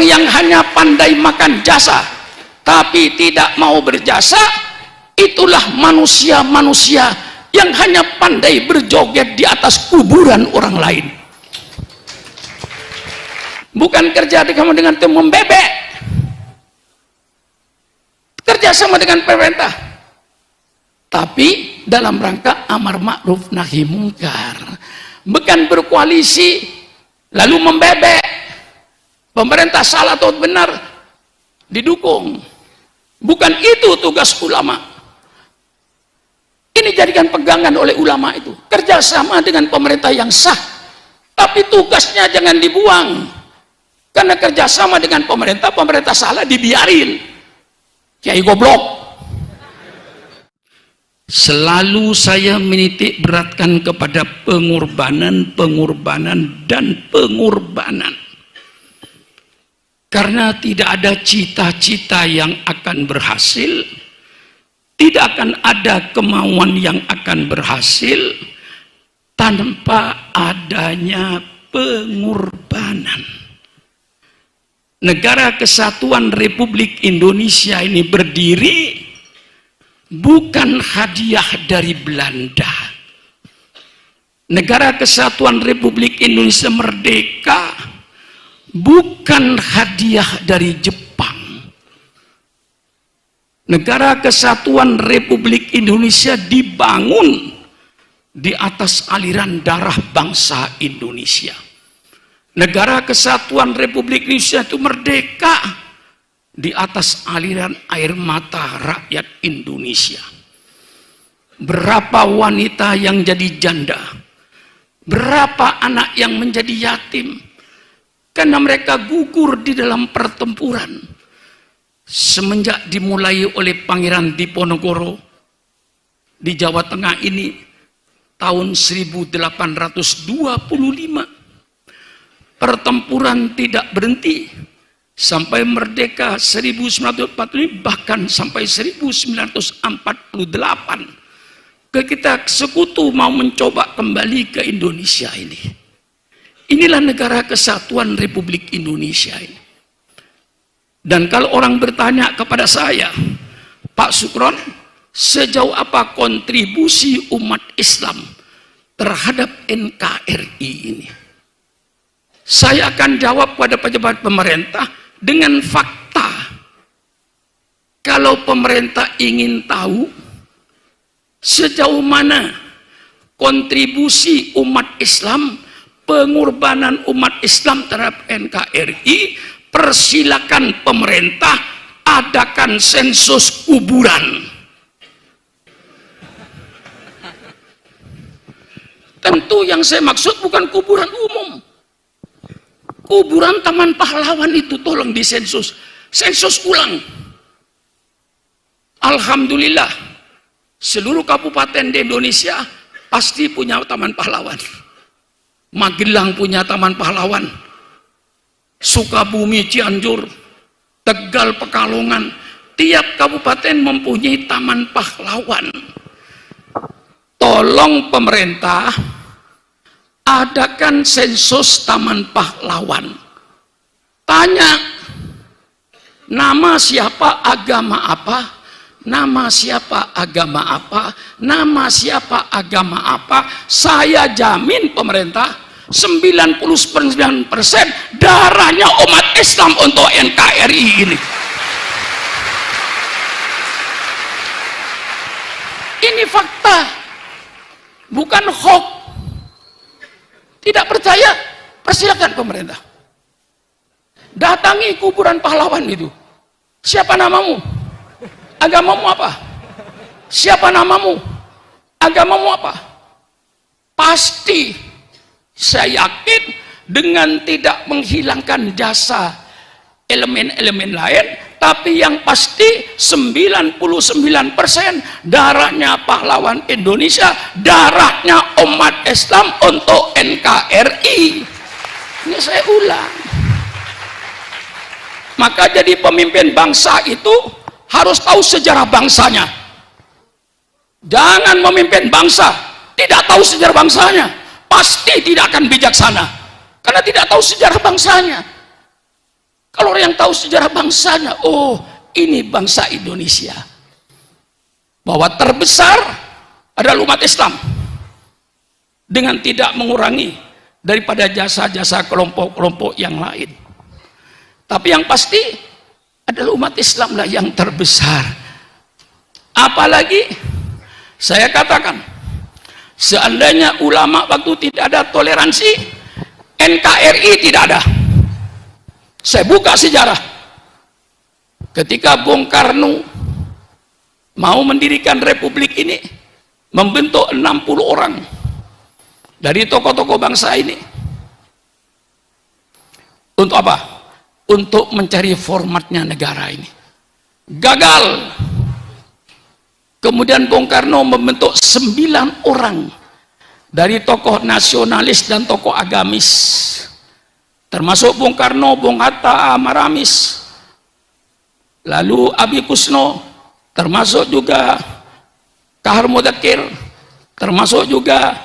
yang hanya pandai makan jasa tapi tidak mau berjasa, itulah manusia-manusia yang hanya pandai berjoget di atas kuburan orang lain. Bukan kerja kamu dengan tim membebek, kerja sama dengan pemerintah, tapi dalam rangka amar ma'ruf nahi mungkar. Bukan berkoalisi lalu membebek pemerintah salah atau benar didukung. Bukan itu tugas ulama. Ini jadikan pegangan oleh ulama itu, kerjasama dengan pemerintah yang sah, tapi tugasnya jangan dibuang. Karena kerjasama dengan pemerintah, pemerintah salah dibiarin. Kiai goblok. Selalu saya menitik beratkan kepada pengorbanan, pengorbanan, dan pengorbanan. Karena tidak ada cita-cita yang akan berhasil, tidak akan ada kemauan yang akan berhasil tanpa adanya pengorbanan. Negara Kesatuan Republik Indonesia ini berdiri bukan hadiah dari Belanda. Negara Kesatuan Republik Indonesia merdeka bukan hadiah dari Jepang. Negara Kesatuan Republik Indonesia dibangun di atas aliran darah bangsa Indonesia. Negara Kesatuan Republik Indonesia itu merdeka di atas aliran air mata rakyat Indonesia. Berapa wanita yang jadi janda, berapa anak yang menjadi yatim karena mereka gugur di dalam pertempuran. Semenjak dimulai oleh Pangeran Diponegoro di Jawa Tengah ini tahun 1825, pertempuran tidak berhenti sampai merdeka 1945, bahkan sampai 1948. Kita sekutu mau mencoba kembali ke Indonesia ini. Inilah negara Kesatuan Republik Indonesia ini. Dan kalau orang bertanya kepada saya, Pak Sukron, sejauh apa kontribusi umat Islam terhadap NKRI ini? Saya akan jawab pada pejabat pemerintah dengan fakta. Kalau pemerintah ingin tahu sejauh mana kontribusi umat Islam, pengorbanan umat Islam terhadap NKRI, persilakan pemerintah adakan sensus kuburan. Tentu yang saya maksud bukan kuburan umum. Kuburan Taman Pahlawan itu tolong disensus, sensus ulang. Alhamdulillah, seluruh kabupaten di Indonesia pasti punya Taman Pahlawan. Magelang punya Taman Pahlawan, Sukabumi, Cianjur, Tegal, Pekalongan, tiap kabupaten mempunyai Taman Pahlawan. Tolong pemerintah adakan sensus Taman Pahlawan. Tanya, nama siapa, agama apa, nama siapa, agama apa, nama siapa, agama apa. Saya jamin pemerintah 99% darahnya umat Islam untuk NKRI ini. Ini fakta, bukan hoax. Tidak percaya, persilakan pemerintah. Datangi kuburan pahlawan itu. Siapa namamu? Agamamu apa? Siapa namamu? Agamamu apa? Pasti saya yakin dengan tidak menghilangkan jasa elemen-elemen lain, tapi yang pasti 99% darahnya pahlawan Indonesia, darahnya umat Islam untuk NKRI. Ini saya ulang. Maka jadi pemimpin bangsa itu harus tahu sejarah bangsanya. Jangan memimpin bangsa tidak tahu sejarah bangsanya, pasti tidak akan bijaksana karena tidak tahu sejarah bangsanya. Kalau orang yang tahu sejarah bangsanya, oh ini bangsa Indonesia. Bahwa terbesar adalah umat Islam. Dengan tidak mengurangi daripada jasa-jasa kelompok-kelompok yang lain. Tapi yang pasti adalah umat Islam lah yang terbesar. Apalagi saya katakan, seandainya ulama waktu tidak ada toleransi, NKRI tidak ada. Saya buka sejarah. Ketika Bung Karno mau mendirikan republik ini, membentuk 60 orang dari tokoh-tokoh bangsa ini. Untuk apa? Untuk mencari formatnya negara ini. Gagal. Kemudian Bung Karno membentuk 9 orang dari tokoh nasionalis dan tokoh agamis. Termasuk Bung Karno, Bung Hatta, Maramis. Lalu Abi Kusno, termasuk juga Kahar Mudakir, termasuk juga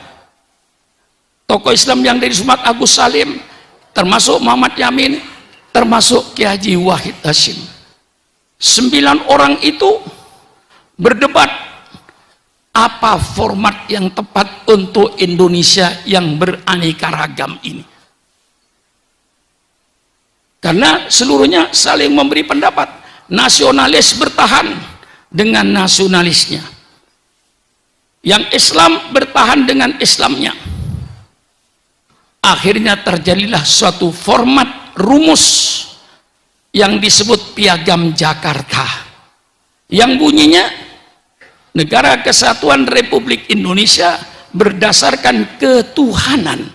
tokoh Islam yang dari Sumatera Agus Salim, termasuk Muhammad Yamin, termasuk Ki Haji Wahid Hashim. 9 orang itu berdebat apa format yang tepat untuk Indonesia yang beraneka ragam ini. Karena seluruhnya saling memberi pendapat. Nasionalis bertahan dengan nasionalisnya. Yang Islam bertahan dengan Islamnya. Akhirnya terjadilah suatu format rumus yang disebut Piagam Jakarta, yang bunyinya Negara Kesatuan Republik Indonesia berdasarkan ketuhanan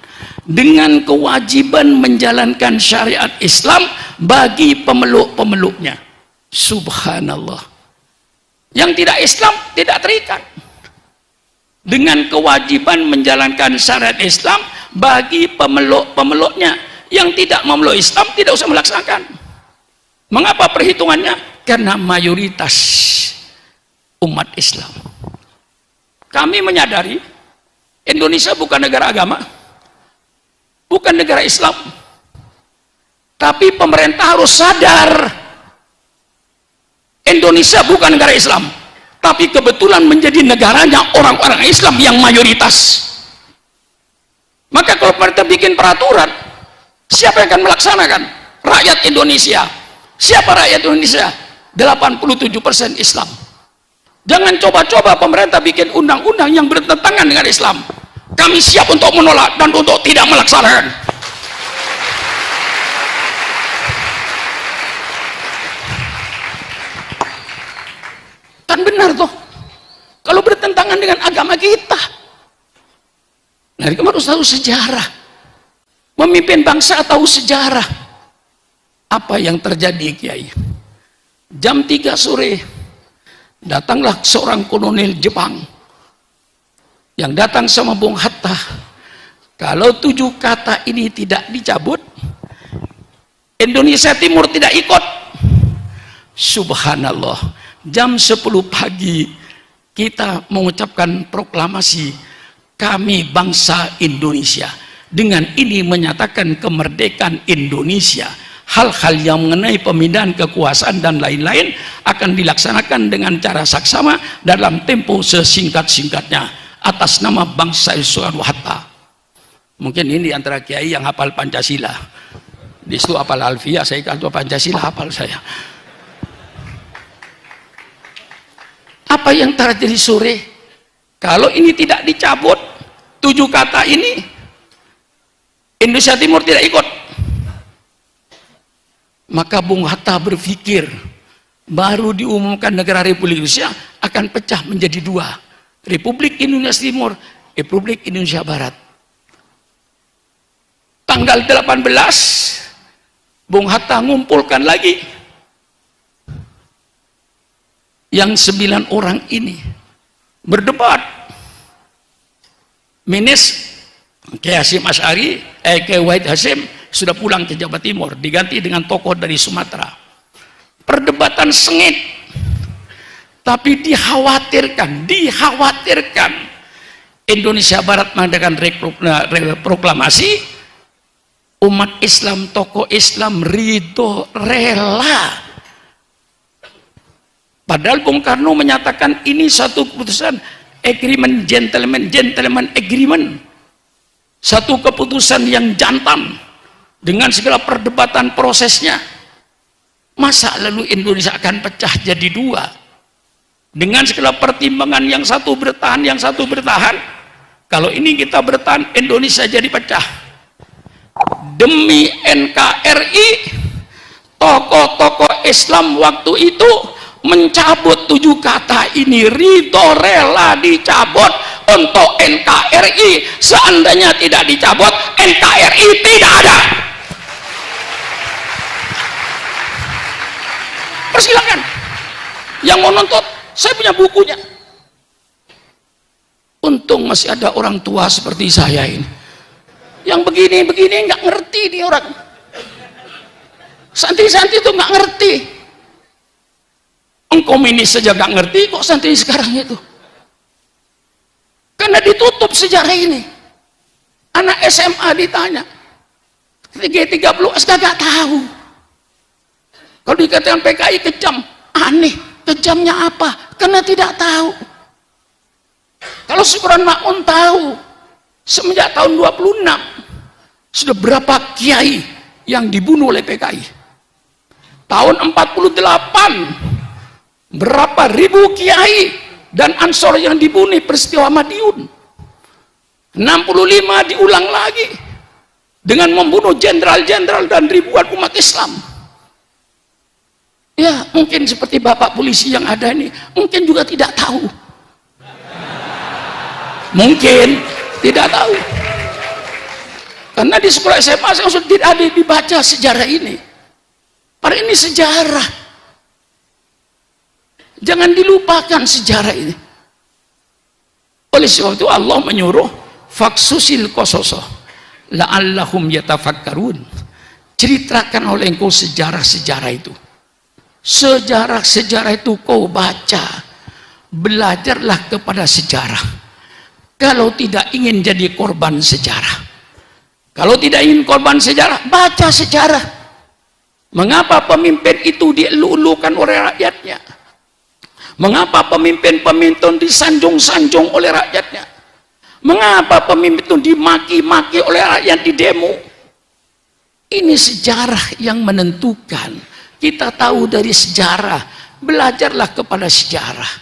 dengan kewajiban menjalankan syariat Islam bagi pemeluk-pemeluknya. Subhanallah. Yang tidak Islam tidak terikat dengan kewajiban menjalankan syariat Islam bagi pemeluk-pemeluknya. Yang tidak memeluk Islam tidak usah melaksanakan. Mengapa perhitungannya? Karena mayoritas umat Islam. Kami menyadari Indonesia bukan negara agama, bukan negara Islam. Tapi pemerintah harus sadar Indonesia bukan negara Islam, tapi kebetulan menjadi negaranya orang-orang Islam yang mayoritas. Maka kalau pemerintah bikin peraturan, siapa yang akan melaksanakan? Rakyat Indonesia. Siapa rakyat Indonesia? 87% Islam. Jangan coba-coba pemerintah bikin undang-undang yang bertentangan dengan Islam. Kami siap untuk menolak dan untuk tidak melaksanakan. Kan benar toh? Kalau bertentangan dengan agama kita. Nah, kamu harus tahu sejarah. Memimpin bangsa tahu sejarah. Apa yang terjadi, Kiai? Jam 3 sore datanglah seorang kolonel Jepang yang datang sama Bung Hatta. Kalau 7 kata ini tidak dicabut, Indonesia Timur tidak ikut. Subhanallah. Jam 10 pagi kita mengucapkan proklamasi kami bangsa Indonesia. Dengan ini menyatakan kemerdekaan Indonesia. Hal-hal yang mengenai pemindahan kekuasaan dan lain-lain akan dilaksanakan dengan cara saksama dalam tempo sesingkat-singkatnya atas nama bangsa Soekarno Hatta. Mungkin ini antara kiai yang hafal Pancasila. Di situ hafal Alfiah, saya kalau Pancasila hafal saya. Apa yang terjadi sore? Kalau ini tidak dicabut, 7 kata ini, Indonesia Timur tidak ikut. Maka Bung Hatta berpikir, baru diumumkan negara Republik Indonesia akan pecah menjadi 2. Republik Indonesia Timur, Republik Indonesia Barat. Tanggal 18, Bung Hatta ngumpulkan lagi yang 9 orang ini berdebat. Minis Kiai Hasyim Asy'ari, Kiai Wahid Hashim sudah pulang ke Jawa Timur, diganti dengan tokoh dari Sumatera. Perdebatan sengit, tapi dikhawatirkan Indonesia Barat mengadakan proklamasi, umat Islam, tokoh Islam ridho, rela. Padahal Bung Karno menyatakan ini satu keputusan agreement, gentleman agreement. Satu keputusan yang jantan dengan segala perdebatan prosesnya. Masa lalu Indonesia akan pecah jadi dua? Dengan segala pertimbangan, yang satu bertahan, yang satu bertahan. Kalau ini kita bertahan, Indonesia jadi pecah. Demi NKRI, tokoh-tokoh Islam waktu itu mencabut 7 kata ini, ridho, rela dicabut untuk NKRI. Seandainya tidak dicabut, NKRI tidak ada. Persilakan yang mau nonton, saya punya bukunya. Untung masih ada orang tua seperti saya ini yang begini-begini nggak ngerti nih orang. Santri-santri itu nggak ngerti. Komunis saja nggak ngerti, kok santri sekarang itu? Karena ditutup sejarah ini. Anak SMA ditanya G30S nggak tahu. Kalau dikatakan PKI kejam, aneh. Kejamnya apa? Karena tidak tahu. Kalau Syukuran Makmun tahu, semenjak tahun 26 sudah berapa kiai yang dibunuh oleh PKI. Tahun 48 berapa ribu kiai dan ansor yang dibunuh, peristiwa Madiun. 65 diulang lagi dengan membunuh jenderal-jenderal dan ribuan umat Islam. Ya, mungkin seperti bapak polisi yang ada ini, mungkin juga tidak tahu. Mungkin tidak tahu. Karena di sekolah SMA saya sudah tidak ada dibaca sejarah ini. Padahal ini sejarah. Jangan dilupakan sejarah ini. Oleh sebab itu Allah menyuruh faksusil qososo la'allahum yatafakkarun. Ceritakan oleh engkau sejarah-sejarah itu. Sejarah-sejarah itu kau baca, belajarlah kepada sejarah. Kalau tidak ingin jadi korban sejarah, kalau tidak ingin korban sejarah, baca sejarah. Mengapa pemimpin itu dielu-elukan oleh rakyatnya? Mengapa pemimpin-pemimpin disanjung-sanjung oleh rakyatnya? Mengapa pemimpin itu dimaki-maki oleh rakyat di demo? Ini sejarah yang menentukan. Kita tahu dari sejarah, belajarlah kepada sejarah.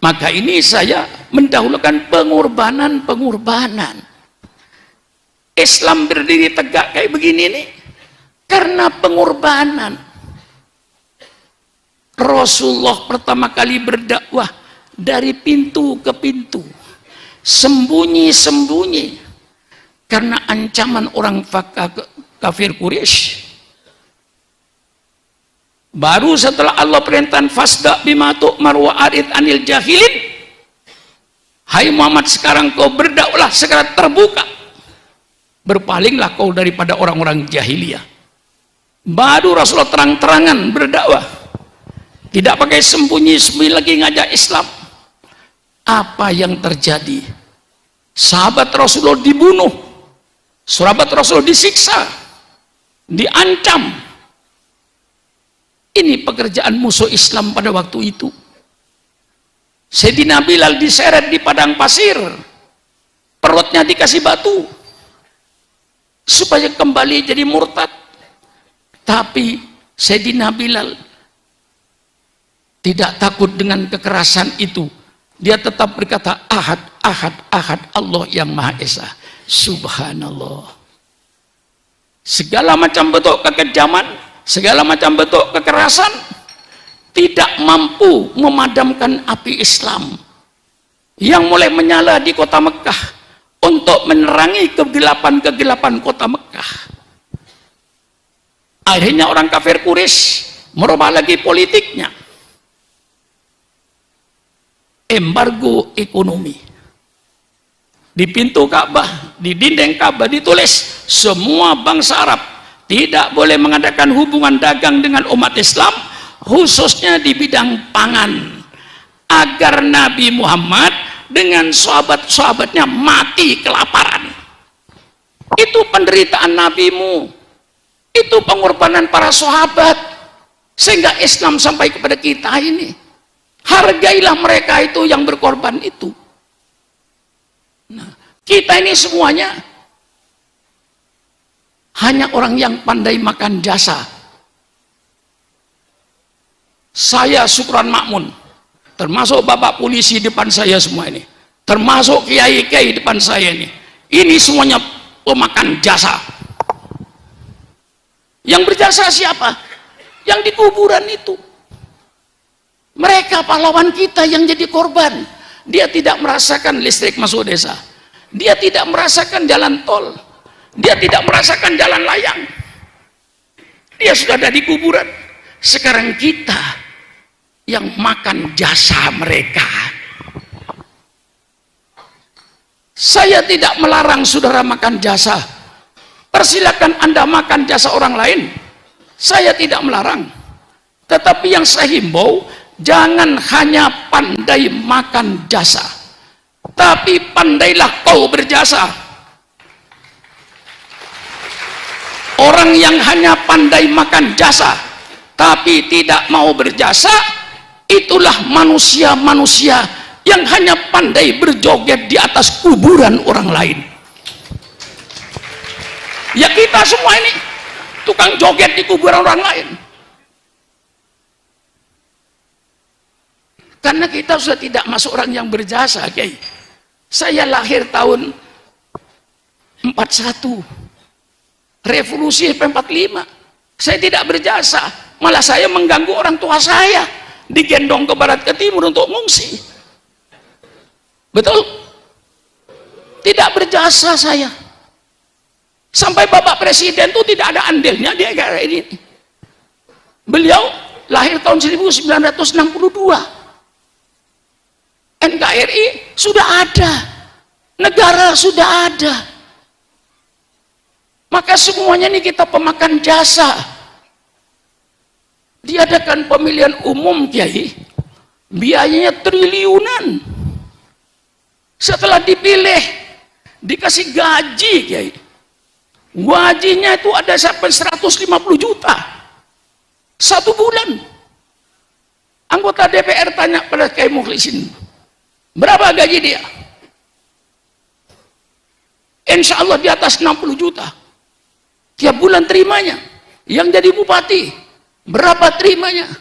Maka ini saya mendahulukan pengorbanan. Islam berdiri tegak kayak begini nih karena pengorbanan. Rasulullah pertama kali berdakwah dari pintu ke pintu, sembunyi-sembunyi karena ancaman orang kafir Quraisy. Baru setelah Allah perintahkan fasda bima tu'mar wa arid anil jahilin, hai Muhammad, sekarang kau berdakwahlah secara terbuka, berpalinglah kau daripada orang-orang jahiliyah. Baru Rasulullah terang-terangan berdakwah, tidak pakai sembunyi-sembunyi lagi ngajak Islam. Apa yang terjadi? Sahabat Rasulullah dibunuh, sahabat Rasulullah disiksa, diancam. Ini pekerjaan musuh Islam pada waktu itu. Sayyidina Bilal diseret di padang pasir, perutnya dikasih batu supaya kembali jadi murtad. Tapi Sayyidina Bilal tidak takut dengan kekerasan itu. Dia tetap berkata, ahad, ahad, ahad, Allah yang Maha Esa. Subhanallah. Segala macam bentuk kekejaman, segala macam bentuk kekerasan tidak mampu memadamkan api Islam yang mulai menyala di kota Mekah untuk menerangi kegelapan-kegelapan kota Mekah. Akhirnya orang kafir Quraisy merubah lagi politiknya. Embargo ekonomi. Di pintu Ka'bah, di dinding Ka'bah ditulis semua bangsa Arab tidak boleh mengadakan hubungan dagang dengan umat Islam, khususnya di bidang pangan, agar Nabi Muhammad dengan sahabat-sahabatnya mati kelaparan. Itu penderitaan nabimu. Itu pengorbanan para sahabat. Sehingga Islam sampai kepada kita ini. Hargailah mereka itu yang berkorban itu. Nah, kita ini semuanya hanya orang yang pandai makan jasa. Saya Syukran Makmun, termasuk bapak polisi depan saya semua ini, termasuk kiai-kiai depan saya ini semuanya pemakan jasa. Yang berjasa siapa? Yang di kuburan itu. Mereka pahlawan kita yang jadi korban. Dia tidak merasakan listrik masuk desa, dia tidak merasakan jalan tol, dia tidak merasakan jalan layang, dia sudah ada di kuburan. Sekarang kita yang makan jasa mereka. Saya tidak melarang saudara makan jasa, persilakan Anda makan jasa orang lain, saya tidak melarang. Tetapi yang saya himbau, jangan hanya pandai makan jasa, tapi pandailah kau berjasa. Orang yang hanya pandai makan jasa tapi tidak mau berjasa, itulah manusia-manusia yang hanya pandai berjoget di atas kuburan orang lain. Ya, kita semua ini tukang joget di kuburan orang lain. Karena kita sudah tidak masuk orang yang berjasa, Kiai. Saya lahir tahun 41, revolusi 45. Saya tidak berjasa, malah saya mengganggu orang tua saya, digendong ke barat ke timur untuk mengungsi. Betul? Tidak berjasa saya. Sampai Bapak Presiden itu tidak ada andilnya di negara ini. Beliau lahir tahun 1962. NKRI sudah ada, negara sudah ada. Maka semuanya ini kita pemakan jasa. Diadakan pemilihan umum, Kiai, biayanya triliunan. Setelah dipilih, dikasih gaji, Kiai. Gajinya itu ada sampai 150 juta 1 bulan. Anggota DPR tanya pada Kiai Mukhlisin, berapa gaji dia? Insya Allah di atas 60 juta tiap bulan terimanya. Yang jadi bupati berapa terimanya?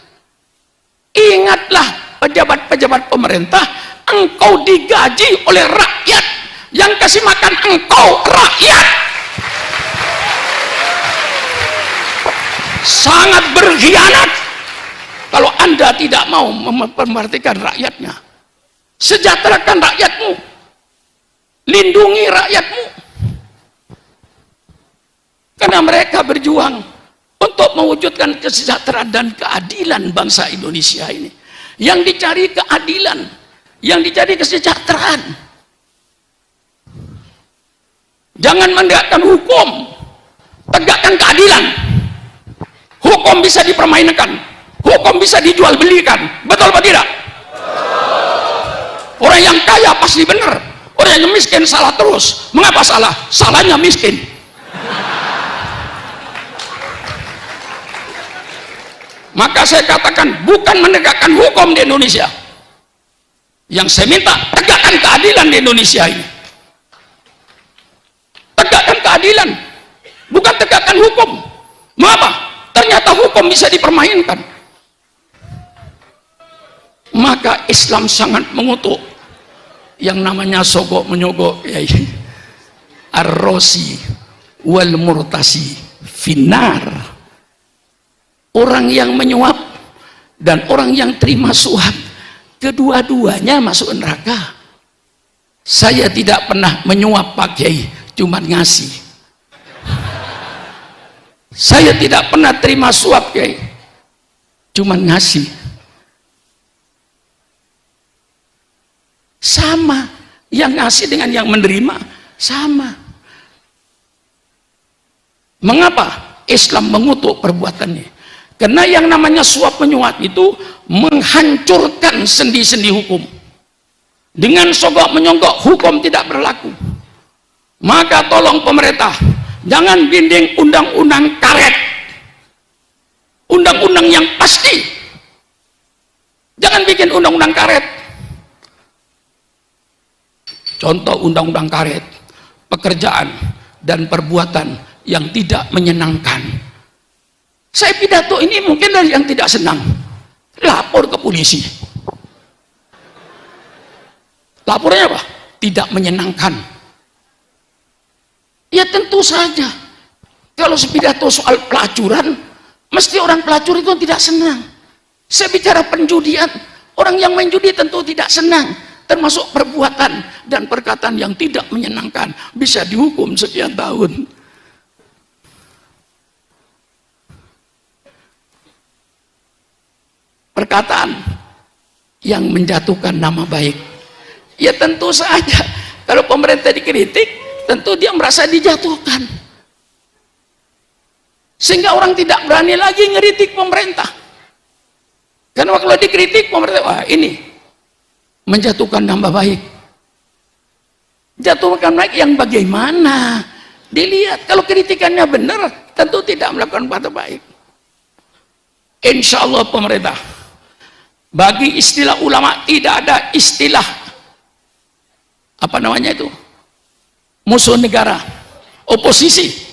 Ingatlah pejabat-pejabat pemerintah, engkau digaji oleh rakyat, yang kasih makan engkau rakyat. Sangat berkhianat kalau Anda tidak mau memperhatikan rakyatnya. Sejahterakan rakyatmu, lindungi rakyatmu, karena mereka berjuang untuk mewujudkan kesejahteraan dan keadilan bangsa Indonesia ini. Yang dicari keadilan, yang dicari kesejahteraan. Jangan menegakkan hukum, tegakkan keadilan. Hukum bisa dipermainkan, hukum bisa dijual belikan, betul apa tidak? Orang yang kaya pasti benar, orang yang miskin salah terus. Mengapa salah? Salahnya miskin. Maka saya katakan, bukan menegakkan hukum di Indonesia. Yang saya minta, tegakkan keadilan di Indonesia ini. Tegakkan keadilan, bukan tegakkan hukum. Mengapa? Ternyata hukum bisa dipermainkan. Maka Islam sangat mengutuk yang namanya sogok menyogok, ar-rosi wal murtasi finar. Orang yang menyuap dan orang yang terima suap, kedua-duanya masuk neraka. Saya tidak pernah menyuap, Pak Kiai, cuma ngasih. Saya tidak pernah terima suap, Kiai, cuma ngasih. Sama, yang ngasih dengan yang menerima sama. Mengapa Islam mengutuk perbuatannya? Karena yang namanya suap menyuap itu menghancurkan sendi-sendi hukum. Dengan sogok menyogok, hukum tidak berlaku. Maka tolong pemerintah, jangan bikin undang-undang karet, undang-undang yang pasti. Jangan bikin undang-undang karet. Contoh undang-undang karet, pekerjaan dan perbuatan yang tidak menyenangkan. Saya pidato ini mungkin dari yang tidak senang, lapor ke polisi. Lapornya apa? Tidak menyenangkan. Ya tentu saja. Kalau pidato soal pelacuran, mesti orang pelacur itu tidak senang. Saya bicara penjudian, orang yang main judi tentu tidak senang. Termasuk perbuatan dan perkataan yang tidak menyenangkan, bisa dihukum sekian tahun. Perkataan yang menjatuhkan nama baik, ya tentu saja kalau pemerintah dikritik, tentu dia merasa dijatuhkan, sehingga orang tidak berani lagi ngeritik pemerintah. Karena kalau dikritik pemerintah, wah ini menjatuhkan nama baik. Jatuhkan baik yang bagaimana? Dilihat, kalau kritikannya benar, tentu tidak melakukan kata baik. Insya Allah pemerintah, bagi istilah ulama tidak ada istilah apa namanya itu, musuh negara, oposisi.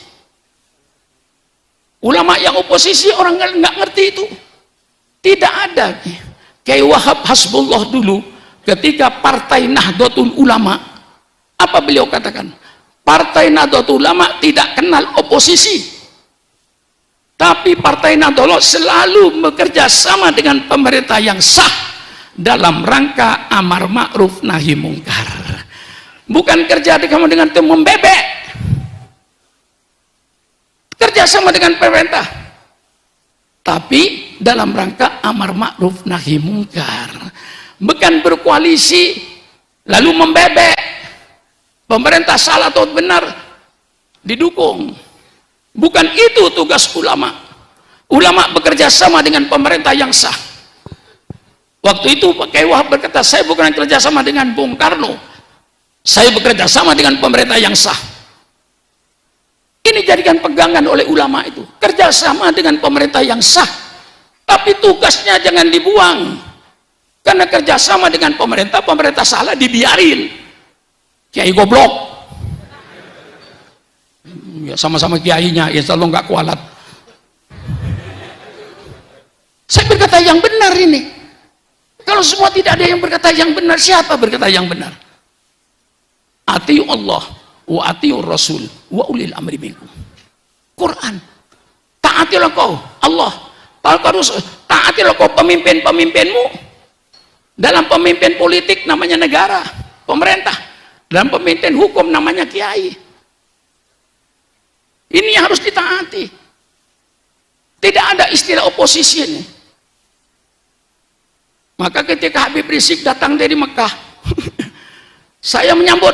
Ulama yang oposisi orang nggak ngerti itu, tidak ada. Kayak Wahab Hasbullah dulu ketika Partai Nahdlatul Ulama, apa beliau katakan? Partai Nahdlatul Ulama tidak kenal oposisi, tapi Partai Nahdlatul selalu bekerja sama dengan pemerintah yang sah dalam rangka amar ma'ruf nahi mungkar. Bukan kerja dengan tim membebek, kerja sama dengan pemerintah, tapi dalam rangka amar ma'ruf nahi mungkar. Bukan berkoalisi lalu membebek, pemerintah salah atau benar didukung. Bukan itu tugas ulama. Ulama bekerja sama dengan pemerintah yang sah. Waktu itu Pak Kiai Wahab berkata, saya bukan kerja sama dengan Bung Karno, saya bekerja sama dengan pemerintah yang sah. Ini jadikan pegangan oleh ulama itu, kerjasama dengan pemerintah yang sah, tapi tugasnya jangan dibuang. Karena kerjasama dengan pemerintah, pemerintah salah dibiarin. Kiai goblok, ya sama-sama kiainya, ya selalu nggak kualat. Saya berkata yang benar ini. Kalau semua tidak ada yang berkata yang benar, siapa berkata yang benar? Atiu Allah wa atiu Rasul wa ulil amri minkum. Quran. Taatilah kau Allah, taatilah kau pemimpin-pemimpinmu. Dalam pemimpin politik namanya negara, pemerintah. Dalam pemimpin hukum namanya kiai. Ini yang harus ditaati. Tidak ada istilah oposisi ini. Maka ketika Habib Rizik datang dari Mekah, saya menyambut.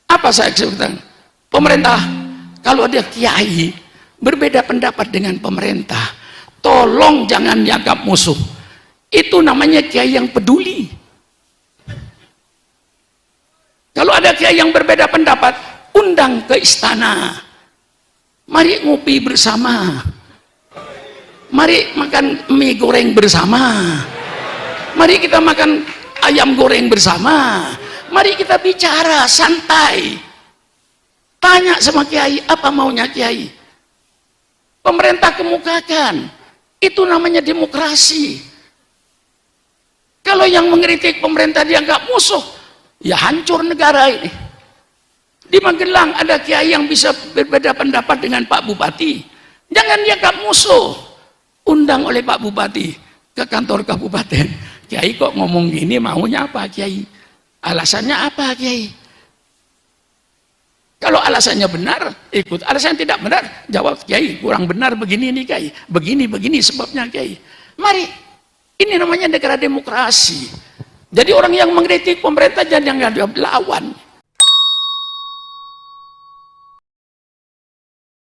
Apa saya katakan? Pemerintah, kalau ada kiai berbeda pendapat dengan pemerintah, tolong jangan dianggap musuh. Itu namanya kiai yang peduli. Kalau ada kiai yang berbeda pendapat, undang ke istana. Mari ngopi bersama. Mari makan mie goreng bersama. Mari kita makan ayam goreng bersama. Mari kita bicara santai. Tanya sama kiai, apa maunya kiai? Pemerintah kemukakan. Itu namanya demokrasi. Kalau yang mengkritik pemerintah dianggap musuh, ya hancur negara ini. Di Magelang ada kiai yang bisa berbeda pendapat dengan Pak Bupati. Jangan dianggap musuh. Undang oleh Pak Bupati ke kantor kabupaten. Kiai kok ngomong gini, maunya apa Kiai? Alasannya apa Kiai? Kalau alasannya benar, ikut. Alasannya tidak benar, jawab Kiai, kurang benar begini nih Kiai. Begini sebabnya Kiai. Mari. Ini namanya negara demokrasi. Jadi orang yang mengkritik pemerintah jangan dianggap lawan.